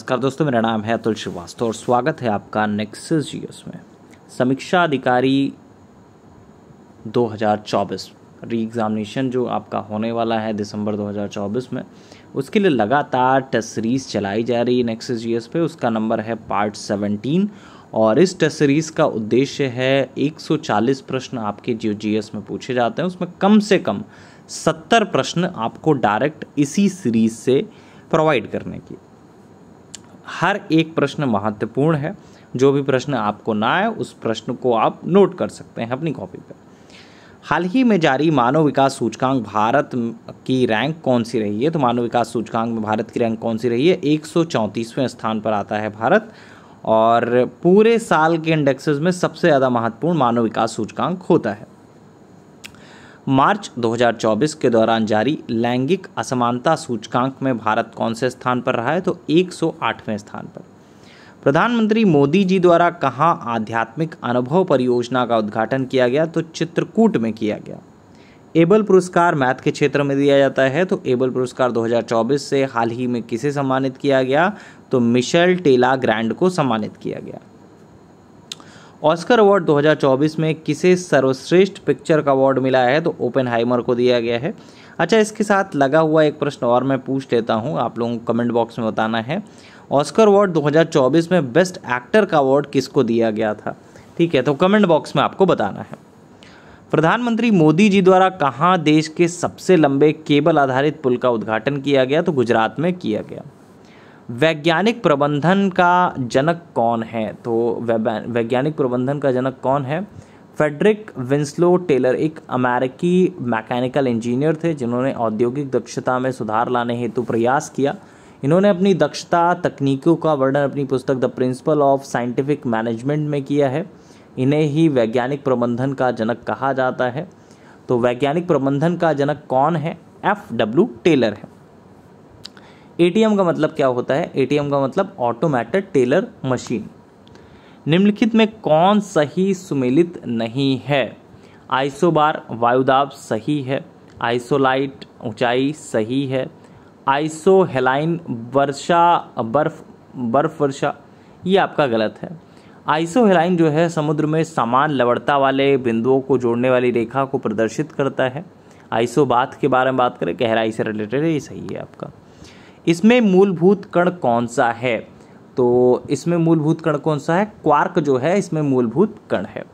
नमस्कार दोस्तों, मेरा नाम है अतुल श्रीवास्तव और स्वागत है आपका नेक्सस जीएस में। समीक्षा अधिकारी 2024 री एग्ज़ामिनेशन जो आपका होने वाला है दिसंबर 2024 में, उसके लिए लगातार टेस्ट सीरीज़ चलाई जा रही है नेक्सस जीएस पे। उसका नंबर है पार्ट 17 और इस टेस्ट सीरीज़ का उद्देश्य है 140 प्रश्न आपके जो जीएस में पूछे जाते हैं उसमें कम से कम 70 प्रश्न आपको डायरेक्ट इसी सीरीज़ से प्रोवाइड करने की। हर एक प्रश्न महत्वपूर्ण है। जो भी प्रश्न आपको ना आए उस प्रश्न को आप नोट कर सकते हैं अपनी कॉपी पर। हाल ही में जारी मानव विकास सूचकांक भारत की रैंक कौन सी रही है? तो मानव विकास सूचकांक में भारत की रैंक कौन सी रही है? 134वें स्थान पर आता है भारत। और पूरे साल के इंडेक्सेस में सबसे ज़्यादा महत्वपूर्ण मानव विकास सूचकांक होता है। मार्च 2024 के दौरान जारी लैंगिक असमानता सूचकांक में भारत कौन से स्थान पर रहा है? तो 108वें स्थान पर। प्रधानमंत्री मोदी जी द्वारा कहाँ आध्यात्मिक अनुभव परियोजना का उद्घाटन किया गया? तो चित्रकूट में किया गया। एबल पुरस्कार मैथ के क्षेत्र में दिया जाता है, तो एबल पुरस्कार 2024 से हाल ही में किसे सम्मानित किया गया? तो मिशेल टेला ग्रैंड को सम्मानित किया गया। ऑस्कर अवार्ड 2024 में किसे सर्वश्रेष्ठ पिक्चर का अवार्ड मिला है? तो ओपेनहाइमर को दिया गया है। अच्छा, इसके साथ लगा हुआ एक प्रश्न और मैं पूछ लेता हूँ, आप लोगों को कमेंट बॉक्स में बताना है। ऑस्कर अवार्ड 2024 में बेस्ट एक्टर का अवार्ड किसको दिया गया था? ठीक है, तो कमेंट बॉक्स में आपको बताना है। प्रधानमंत्री मोदी जी द्वारा कहाँ देश के सबसे लंबे केबल आधारित पुल का उद्घाटन किया गया? तो गुजरात में किया गया। वैज्ञानिक प्रबंधन का जनक कौन है? तो वैज्ञानिक प्रबंधन का जनक कौन है? फ्रेडरिक विंस्लो टेलर एक अमेरिकी मैकेनिकल इंजीनियर थे जिन्होंने औद्योगिक दक्षता में सुधार लाने हेतु प्रयास किया। इन्होंने अपनी दक्षता तकनीकों का वर्णन अपनी पुस्तक the principle of scientific management में किया है। इन्हें ही वैज्ञानिक प्रबंधन का जनक कहा जाता है। तो वैज्ञानिक प्रबंधन का जनक कौन है? FW टेलर है। ATM का मतलब क्या होता है? ATM का मतलब ऑटोमेटेड टेलर मशीन। निम्नलिखित में कौन सही सुमेलित नहीं है? आइसोबार वायुदाब सही है। आइसोलाइट ऊंचाई सही है। आइसोहेलाइन वर्षा बर्फ वर्षा, ये आपका गलत है। आइसोहेलाइन जो है समुद्र में समान लवणता वाले बिंदुओं को जोड़ने वाली रेखा को प्रदर्शित करता है। आइसोबाथ के बारे में बात करें, गहराई से रिलेटेड है, ये सही है आपका। इसमें मूलभूत कण कौन सा है? तो इसमें मूलभूत कण कौन सा है? क्वार्क जो है इसमें मूलभूत कण है।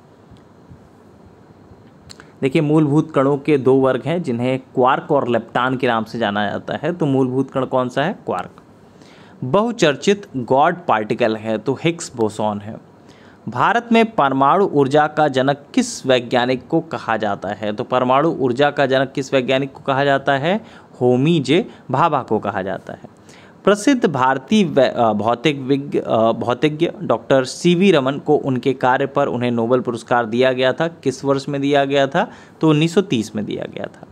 देखिए, मूलभूत कणों के दो वर्ग हैं जिन्हें क्वार्क और लेप्टान के नाम से जाना जाता है। तो मूलभूत कण कौन सा है? क्वार्क। बहुचर्चित गॉड पार्टिकल है तो हिग्स बोसॉन है। भारत में परमाणु ऊर्जा का जनक किस वैज्ञानिक को कहा जाता है? तो परमाणु ऊर्जा का जनक किस वैज्ञानिक को कहा जाता है? होमी जे भाभा को कहा जाता है। प्रसिद्ध भारतीय भौतिज्ञ डॉक्टर CV रमन को उनके कार्य पर उन्हें नोबेल पुरस्कार दिया गया था। किस वर्ष में दिया गया था? तो 1930 में दिया गया था।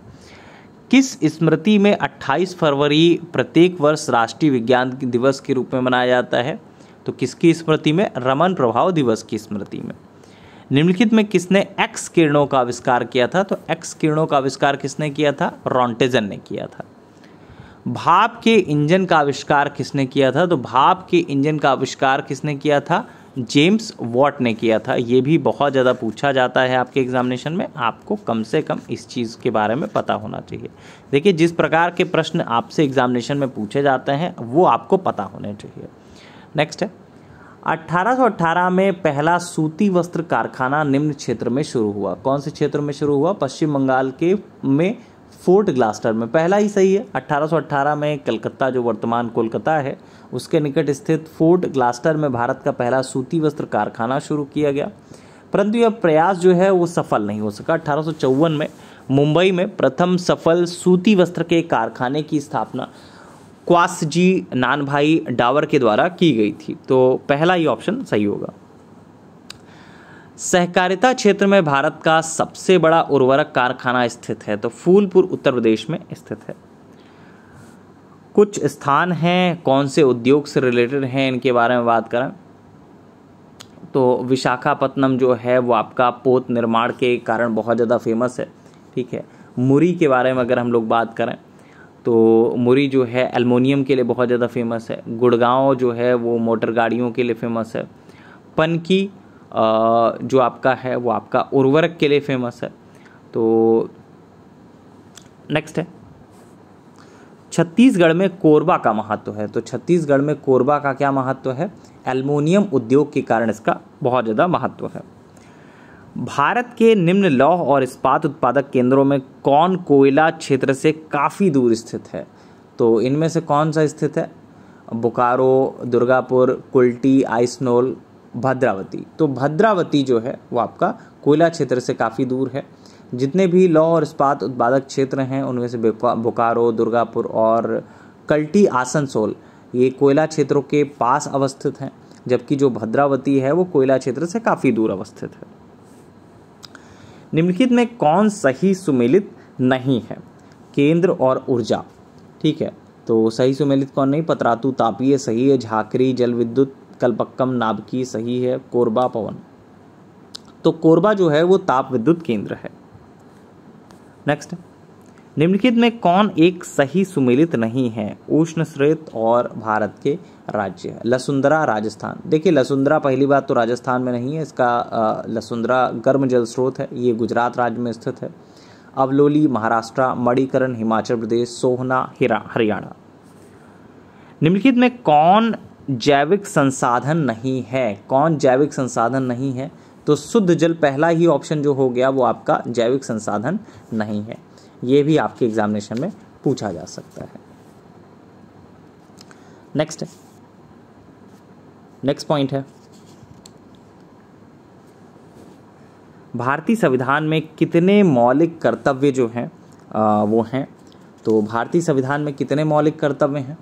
किस स्मृति में 28 फरवरी प्रत्येक वर्ष राष्ट्रीय विज्ञान दिवस के रूप में मनाया जाता है? तो किसकी स्मृति में? रमन प्रभाव दिवस की स्मृति में। निम्नलिखित में किसने एक्स किरणों का आविष्कार किया था? तो एक्स किरणों का आविष्कार किसने किया था? रॉन्टेजन ने किया था। भाप के इंजन का आविष्कार किसने किया था? तो भाप के इंजन का आविष्कार किसने किया था? जेम्स वॉट ने किया था। ये भी बहुत ज़्यादा पूछा जाता है आपके एग्जामिनेशन में, आपको कम से कम इस चीज़ के बारे में पता होना चाहिए। देखिए, जिस प्रकार के प्रश्न आपसे एग्जामिनेशन में पूछे जाते हैं वो आपको पता होने चाहिए। नेक्स्ट है, 1818 में पहला सूती वस्त्र कारखाना निम्न क्षेत्र में शुरू हुआ। कौन से क्षेत्र में शुरू हुआ? पश्चिम बंगाल के में फोर्ट ग्लास्टर में। पहला ही सही है। 1818 में कलकत्ता, जो वर्तमान कोलकाता है, उसके निकट स्थित फोर्ट ग्लास्टर में भारत का पहला सूती वस्त्र कारखाना शुरू किया गया, परंतु यह प्रयास जो है वो सफल नहीं हो सका। 1854 में मुंबई में प्रथम सफल सूती वस्त्र के कारखाने की स्थापना क्वासजी नानभाई डावर के द्वारा की गई थी। तो पहला ही ऑप्शन सही होगा। सहकारिता क्षेत्र में भारत का सबसे बड़ा उर्वरक कारखाना स्थित है? तो फूलपुर उत्तर प्रदेश में स्थित है। कुछ स्थान हैं, कौन से उद्योग से रिलेटेड हैं, इनके बारे में बात करें तो विशाखापत्तनम जो है वो आपका पोत निर्माण के कारण बहुत ज़्यादा फेमस है। ठीक है। मुरी के बारे में अगर हम लोग बात करें तो मुरी जो है एल्युमिनियम के लिए बहुत ज़्यादा फेमस है। गुड़गांव जो है वो मोटर गाड़ियों के लिए फेमस है। पनकी जो आपका है वो आपका उर्वरक के लिए फेमस है। तो नेक्स्ट है छत्तीसगढ़ में कोरबा का महत्व है। तो छत्तीसगढ़ में कोरबा का क्या महत्व है? एल्युमिनियम उद्योग के कारण इसका बहुत ज़्यादा महत्व है। भारत के निम्न लौह और इस्पात उत्पादक केंद्रों में कौन कोयला क्षेत्र से काफ़ी दूर स्थित है? तो इनमें से कौन सा स्थित है? बोकारो, दुर्गापुर, कुल्टी, आइसनोल, भद्रावती। तो भद्रावती जो है वो आपका कोयला क्षेत्र से काफ़ी दूर है। जितने भी लौह और इस्पात उत्पादक क्षेत्र हैं उनमें से बोकारो, दुर्गापुर और कल्टी, आसनसोल ये कोयला क्षेत्रों के पास अवस्थित हैं, जबकि जो भद्रावती है वो कोयला क्षेत्र से काफ़ी दूर अवस्थित है। निम्नलिखित में कौन सही सुमेलित नहीं है? केंद्र और ऊर्जा, ठीक है। तो सही सुमेलित कौन नहीं? पतरातू तापीय सही है, झाकरी जल विद्युत, कलपक्कम नाभिकीय सही है, कोरबा पवन। तो कोरबा जो है वो ताप विद्युत केंद्र है। नेक्स्ट, निम्नलिखित में कौन एक सही सुमेलित नहीं है? उष्ण श्रेत और भारत के राज्य है। लसुंदरा राजस्थान। देखिए लसुंदरा पहली बात तो राजस्थान में नहीं है, इसका लसुंदरा गर्म जल स्रोत है, ये गुजरात राज्य में स्थित है। अवलोली महाराष्ट्र, मणिकरण हिमाचल प्रदेश, सोहना हरियाणा। निम्नलिखित में कौन जैविक संसाधन नहीं है? कौन जैविक संसाधन नहीं है? तो शुद्ध जल पहला ही ऑप्शन जो हो गया वो आपका जैविक संसाधन नहीं है। ये भी आपके एग्जामिनेशन में पूछा जा सकता है। नेक्स्ट पॉइंट है भारतीय संविधान में कितने मौलिक कर्तव्य जो हैं वो हैं। तो भारतीय संविधान में कितने मौलिक कर्तव्य हैं?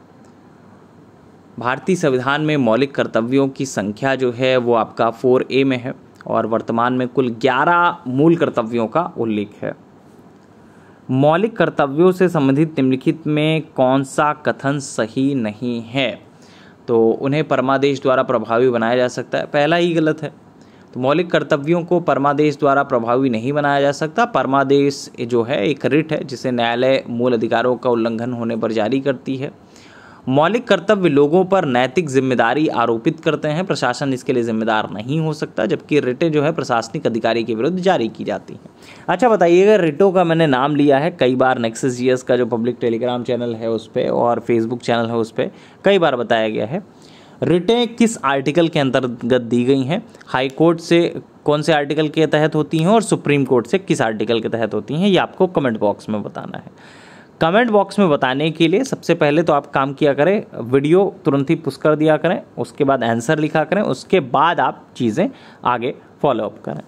भारतीय संविधान में मौलिक कर्तव्यों की संख्या जो है वो आपका 4A में है और वर्तमान में कुल 11 मूल कर्तव्यों का उल्लेख है। मौलिक कर्तव्यों से संबंधित निम्नलिखित में कौन सा कथन सही नहीं है? तो उन्हें परमादेश द्वारा प्रभावी बनाया जा सकता है, पहला ही गलत है। तो मौलिक कर्तव्यों को परमादेश द्वारा प्रभावी नहीं बनाया जा सकता। परमादेश जो है एक रिट है जिसे न्यायालय मूल अधिकारों का उल्लंघन होने पर जारी करती है। मौलिक कर्तव्य लोगों पर नैतिक जिम्मेदारी आरोपित करते हैं, प्रशासन इसके लिए जिम्मेदार नहीं हो सकता, जबकि रिटें जो है प्रशासनिक अधिकारी के विरुद्ध जारी की जाती हैं। अच्छा बताइएगा, रिटों का मैंने नाम लिया है कई बार, नेक्सस जीएस का जो पब्लिक टेलीग्राम चैनल है उस पर और फेसबुक चैनल है उस पर कई बार बताया गया है। रिटें किस आर्टिकल के अंतर्गत दी गई हैं? हाई कोर्ट से कौन से आर्टिकल के तहत होती हैं और सुप्रीम कोर्ट से किस आर्टिकल के तहत होती हैं, ये आपको कमेंट बॉक्स में बताना है। कमेंट बॉक्स में बताने के लिए सबसे पहले तो आप काम किया करें, वीडियो तुरंत ही पुश कर दिया करें, उसके बाद आंसर लिखा करें, उसके बाद आप चीज़ें आगे फॉलो अप करें।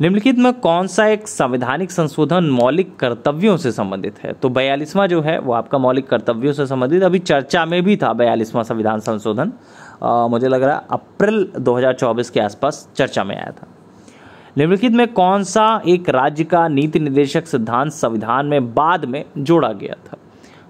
निम्नलिखित में कौन सा एक संवैधानिक संशोधन मौलिक कर्तव्यों से संबंधित है? तो 42वां जो है वो आपका मौलिक कर्तव्यों से संबंधित अभी चर्चा में भी था। 42वां संविधान संशोधन मुझे लग रहा है अप्रैल 2024 के आसपास चर्चा में आया था। निम्नलिखित में कौन सा एक राज्य का नीति निर्देशक सिद्धांत संविधान में बाद में जोड़ा गया था?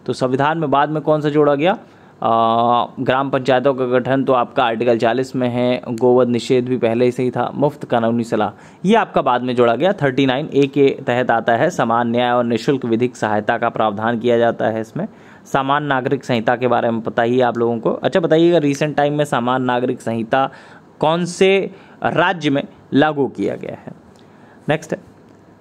तो संविधान में बाद में कौन सा जोड़ा गया? ग्राम पंचायतों का गठन तो आपका आर्टिकल 40 में है। गोवध निषेध भी पहले से ही था। मुफ्त कानूनी सलाह ये आपका बाद में जोड़ा गया। 39A के तहत आता है। समान न्याय और निःशुल्क विधिक सहायता का प्रावधान किया जाता है इसमें। सामान्य नागरिक संहिता के बारे में पता ही है आप लोगों को। अच्छा बताइएगा, रिसेंट टाइम में सामान्य नागरिक संहिता कौन से राज्य में लागू किया गया है? नेक्स्ट,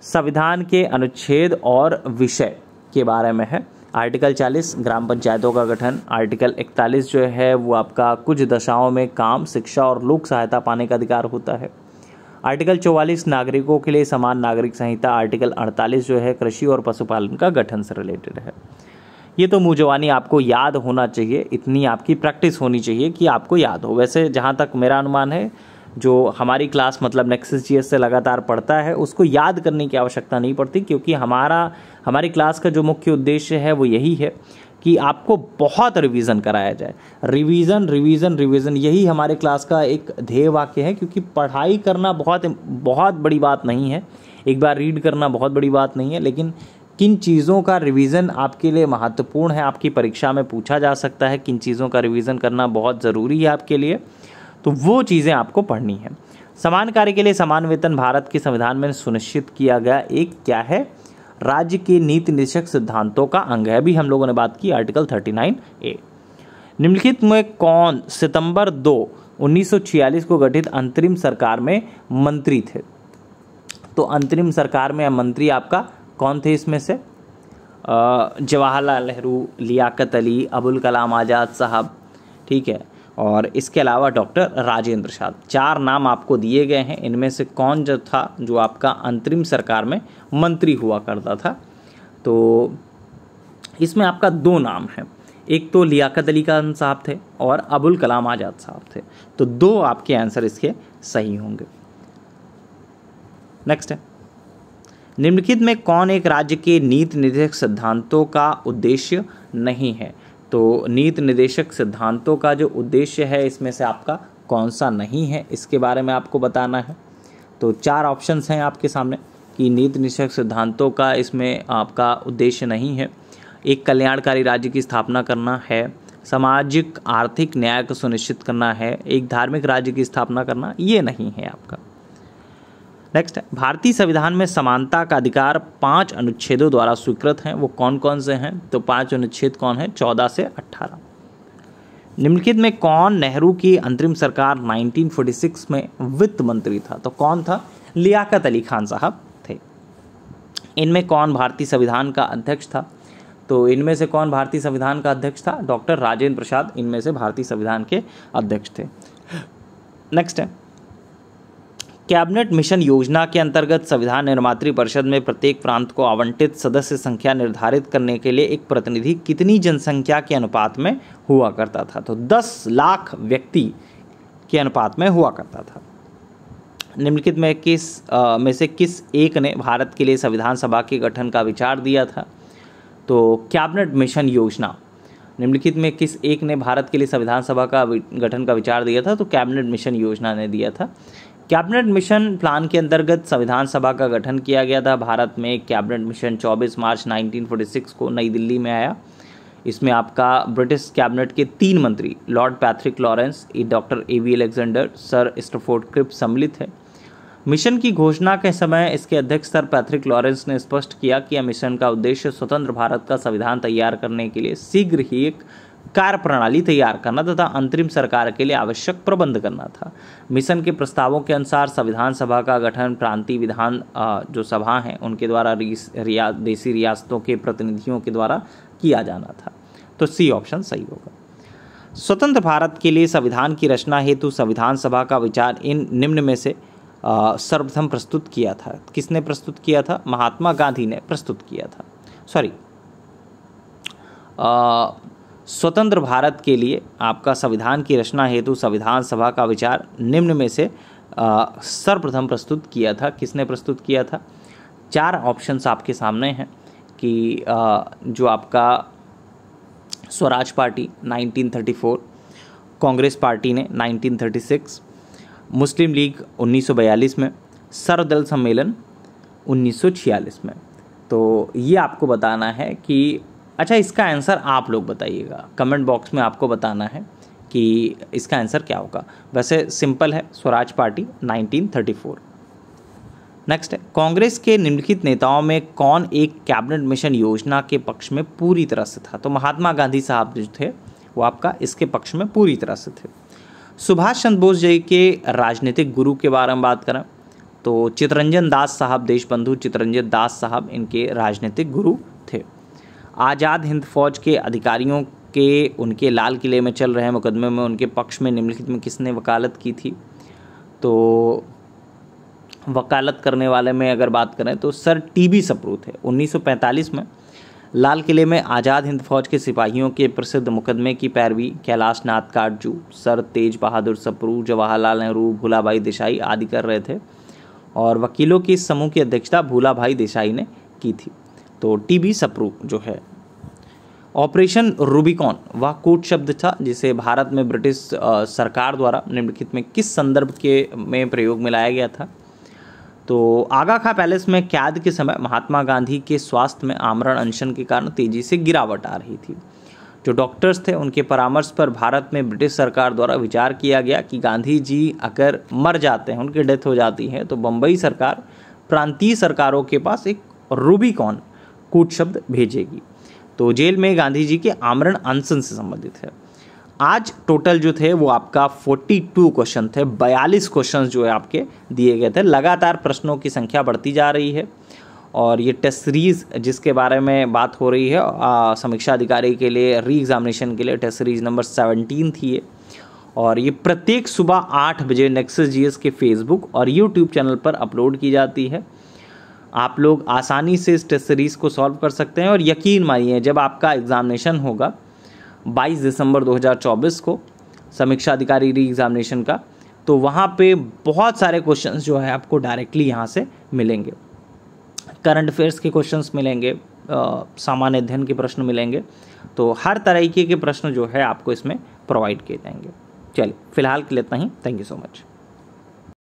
संविधान के अनुच्छेद और विषय के बारे में है। आर्टिकल 40 ग्राम पंचायतों का गठन। आर्टिकल 41 जो है वो आपका कुछ दशाओं में काम, शिक्षा और लोक सहायता पाने का अधिकार होता है। आर्टिकल 44 नागरिकों के लिए समान नागरिक संहिता। आर्टिकल 48 जो है कृषि और पशुपालन का गठन से रिलेटेड है। ये तो मुँह जवानी आपको याद होना चाहिए, इतनी आपकी प्रैक्टिस होनी चाहिए कि आपको याद हो। वैसे जहाँ तक मेरा अनुमान है, जो हमारी क्लास मतलब नेक्सस जीएस से लगातार पढ़ता है उसको याद करने की आवश्यकता नहीं पड़ती, क्योंकि हमारी क्लास का जो मुख्य उद्देश्य है वो यही है कि आपको बहुत रिवीजन कराया जाए। रिवीजन रिवीजन रिवीजन यही हमारे क्लास का एक ध्येय वाक्य है, क्योंकि पढ़ाई करना बहुत बड़ी बात नहीं है, एक बार रीड करना बहुत बड़ी बात नहीं है, लेकिन किन चीज़ों का रिवीजन आपके लिए महत्वपूर्ण है, आपकी परीक्षा में पूछा जा सकता है, किन चीज़ों का रिवीजन करना बहुत ज़रूरी है आपके लिए, तो वो चीज़ें आपको पढ़नी है। समान कार्य के लिए समान वेतन भारत के संविधान में सुनिश्चित किया गया एक क्या है? राज्य के नीति निर्देशक सिद्धांतों का अंग है। अभी हम लोगों ने बात की आर्टिकल 39A। निम्नलिखित में कौन सितंबर 2, 1946 को गठित अंतरिम सरकार में मंत्री थे? तो अंतरिम सरकार में मंत्री आपका कौन थे इसमें से? जवाहरलाल नेहरू, लियाकत अली, अबुल कलाम आज़ाद साहब, ठीक है, और इसके अलावा डॉक्टर राजेंद्र प्रसाद। 4 नाम आपको दिए गए हैं। इनमें से कौन जो था जो आपका अंतरिम सरकार में मंत्री हुआ करता था? तो इसमें आपका 2 नाम हैं, एक तो लियाकत अली खान साहब थे और अबुल कलाम आज़ाद साहब थे। तो 2 आपके आंसर इसके सही होंगे। नेक्स्ट है, निम्नलिखित में कौन एक राज्य के नीति निर्देशक सिद्धांतों का उद्देश्य नहीं है? तो नीति निर्देशक सिद्धांतों का जो उद्देश्य है इसमें से आपका कौन सा नहीं है, इसके बारे में आपको बताना है। तो 4 ऑप्शंस हैं आपके सामने कि नीति निर्देशक सिद्धांतों का इसमें आपका उद्देश्य नहीं है। एक कल्याणकारी राज्य की स्थापना करना है, सामाजिक आर्थिक न्याय को सुनिश्चित करना है, एक धार्मिक राज्य की स्थापना करना, ये नहीं है आपका। नेक्स्ट है, भारतीय संविधान में समानता का अधिकार 5 अनुच्छेदों द्वारा स्वीकृत हैं। वो कौन कौन से हैं? तो 5 अनुच्छेद कौन है? 14 से 18। निम्नलिखित में कौन नेहरू की अंतरिम सरकार 1946 में वित्त मंत्री था? तो कौन था? लियाकत अली खान साहब थे। इनमें कौन भारतीय संविधान का अध्यक्ष था? तो इनमें से कौन भारतीय संविधान का अध्यक्ष था? डॉक्टर राजेंद्र प्रसाद इनमें से भारतीय संविधान के अध्यक्ष थे। नेक्स्ट है, कैबिनेट मिशन योजना के अंतर्गत संविधान निर्मात्री परिषद में प्रत्येक प्रांत को आवंटित सदस्य संख्या निर्धारित करने के लिए एक प्रतिनिधि कितनी जनसंख्या के अनुपात में हुआ करता था? तो 10 लाख व्यक्ति के अनुपात में हुआ करता था। निम्नलिखित में से किस एक ने भारत के लिए संविधान सभा के गठन का विचार दिया था? तो कैबिनेट मिशन योजना, निम्नलिखित में किस एक ने भारत के लिए संविधान सभा का गठन का विचार दिया था? तो कैबिनेट मिशन योजना ने दिया था। कैबिनेट मिशन प्लान के अंतर्गत संविधान सभा का गठन किया गया था। भारत में कैबिनेट मिशन 24 मार्च 1946 को नई दिल्ली में आया। इसमें आपका ब्रिटिश कैबिनेट के 3 मंत्री Lord Patrick Lawrence, doctor A.V. Alexander, sir Stafford Cripps सम्मिलित है। मिशन की घोषणा के समय इसके अध्यक्ष सर पैट्रिक लॉरेंस ने स्पष्ट किया कि यह मिशन का उद्देश्य स्वतंत्र भारत का संविधान तैयार करने के लिए शीघ्र ही एक कार्य प्रणाली तैयार करना तथा अंतरिम सरकार के लिए आवश्यक प्रबंध करना था। मिशन के प्रस्तावों के अनुसार संविधान सभा का गठन प्रांतीय विधान जो सभा हैं उनके द्वारा देशी रियासतों के प्रतिनिधियों के द्वारा किया जाना था। तो सी ऑप्शन सही होगा। स्वतंत्र भारत के लिए संविधान की रचना हेतु संविधान सभा का विचार इन निम्न में से सर्वप्रथम प्रस्तुत किया था। किसने प्रस्तुत किया था? महात्मा गांधी ने प्रस्तुत किया था। स्वतंत्र भारत के लिए आपका संविधान की रचना हेतु संविधान सभा का विचार निम्न में से सर्वप्रथम प्रस्तुत किया था। किसने प्रस्तुत किया था? 4 ऑप्शंस आपके सामने हैं कि जो आपका स्वराज पार्टी 1934, कांग्रेस पार्टी ने 1936, मुस्लिम लीग 1942 में, सर्वदल सम्मेलन 1946 में। तो ये आपको बताना है कि अच्छा, इसका आंसर आप लोग बताइएगा, कमेंट बॉक्स में आपको बताना है कि इसका आंसर क्या होगा। वैसे सिंपल है, स्वराज पार्टी 1934। नेक्स्ट है, कांग्रेस के निम्नलिखित नेताओं में कौन एक कैबिनेट मिशन योजना के पक्ष में पूरी तरह से था? तो महात्मा गांधी साहब जो थे वो आपका इसके पक्ष में पूरी तरह से थे। सुभाष चंद्र बोस जी के राजनीतिक गुरु के बारे में बात करें तो चित्तरंजन दास साहब, देशबंधु चित्तरंजन दास साहब इनके राजनीतिक गुरु थे। आज़ाद हिंद फौज के अधिकारियों के उनके लाल किले में चल रहे मुकदमे में उनके पक्ष में निम्नलिखित में किसने वकालत की थी? तो वकालत करने वाले में अगर बात करें तो सर टी.बी. सप्रू थे। 1945 में लाल किले में आज़ाद हिंद फौज के सिपाहियों के प्रसिद्ध मुकदमे की पैरवी कैलाश नाथ काटजू, सर तेज बहादुर सप्रू, जवाहरलाल नेहरू, भूलाभाई देसाई आदि कर रहे थे और वकीलों की समूह की अध्यक्षता भूलाभाई देसाई ने की थी। तो टी.बी. सप्रू जो है। ऑपरेशन रूबिकॉन वह कूट शब्द था जिसे भारत में ब्रिटिश सरकार द्वारा निम्नलिखित में किस संदर्भ में प्रयोग में लाया गया था? तो आगा खां पैलेस में कैद के समय महात्मा गांधी के स्वास्थ्य में आमरण अनशन के कारण तेजी से गिरावट आ रही थी। जो डॉक्टर्स थे उनके परामर्श पर भारत में ब्रिटिश सरकार द्वारा विचार किया गया कि गांधी जी अगर मर जाते हैं, उनकी डेथ हो जाती है, तो बम्बई सरकार प्रांतीय सरकारों के पास एक रूबिकॉन कूट शब्द भेजेगी। तो जेल में गांधी जी के आमरण अनशन से संबंधित है। आज टोटल जो थे वो आपका 42 क्वेश्चन थे, 42 क्वेश्चन जो है आपके दिए गए थे। लगातार प्रश्नों की संख्या बढ़ती जा रही है और ये टेस्ट सीरीज़ जिसके बारे में बात हो रही है समीक्षा अधिकारी के लिए री एग्जामिनेशन के लिए टेस्ट सीरीज़ नंबर 17 थी ये, और ये प्रत्येक सुबह 8 बजे नेक्सस जीएस के फेसबुक और यूट्यूब चैनल पर अपलोड की जाती है। आप लोग आसानी से इस टेस्ट सीरीज़ को सॉल्व कर सकते हैं और यकीन मानिए जब आपका एग्ज़ामिनेशन होगा 22 दिसंबर 2024 को समीक्षा अधिकारी री एग्जामिनेशन का, तो वहाँ पे बहुत सारे क्वेश्चंस जो है आपको डायरेक्टली यहाँ से मिलेंगे। करंट अफेयर्स के क्वेश्चंस मिलेंगे, सामान्य अध्ययन के प्रश्न मिलेंगे, तो हर तरीके के प्रश्न जो है आपको इसमें प्रोवाइड किए जाएंगे। चलिए फिलहाल के लिए इतना ही। Thank you so much.